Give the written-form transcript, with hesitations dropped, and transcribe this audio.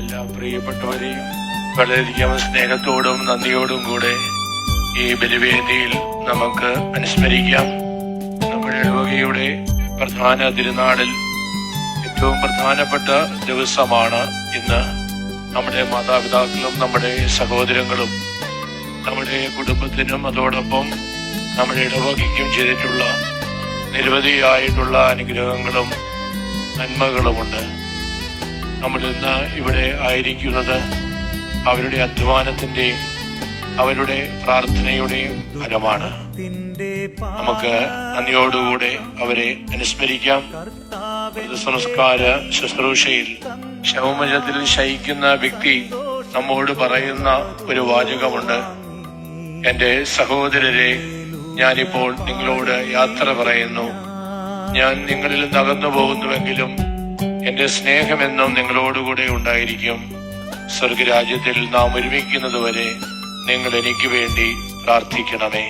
എല്ലാ പ്രിയപ്പെട്ടവരെയും വളരെയധികം സ്നേഹത്തോടും നന്ദിയോടും കൂടെ ഈ ബലിവേദിയിൽ നമുക്ക് അനുസ്മരിക്കാം. നമ്മുടെ ഇടവകയുടെ പ്രധാന തിരുനാളിൽ ഏറ്റവും പ്രധാനപ്പെട്ട ദിവസമാണ് ഇന്ന്. നമ്മുടെ മാതാപിതാക്കളും നമ്മുടെ സഹോദരങ്ങളും നമ്മുടെ കുടുംബത്തിനും അതോടൊപ്പം നമ്മുടെ ഇടവകയ്ക്കും ചെയ്തിട്ടുള്ള നിരവധിയായിട്ടുള്ള അനുഗ്രഹങ്ങളും നന്മകളുമുണ്ട്. നമ്മളിന്ന് ഇവിടെ ആയിരിക്കുന്നത് അവരുടെ അധ്വാനത്തിന്റെയും അവരുടെ പ്രാർത്ഥനയുടെയും ഫലമാണ്. നമുക്ക് നന്ദിയോടുകൂടെ അവരെ അനുസ്മരിക്കാം. സംസ്കാര ശുശ്രൂഷയിൽ ശവമഞ്ചത്തിൽ ശയിക്കുന്ന വ്യക്തി നമ്മോട് പറയുന്ന ഒരു വാചകമുണ്ട്: എന്റെ സഹോദരരെ, ഞാനിപ്പോൾ നിങ്ങളോട് യാത്ര പറയുന്നു. ഞാൻ നിങ്ങളിൽ നിന്ന് അകന്നു പോകുന്നുവെങ്കിലും എന്റെ സ്നേഹമെന്നും നിങ്ങളോടുകൂടെ ഉണ്ടായിരിക്കും. സ്വർഗരാജ്യത്തിൽ നാം ഒരുമിക്കുന്നത് വരെ നിങ്ങൾ എനിക്ക് വേണ്ടി പ്രാർത്ഥിക്കണമേ.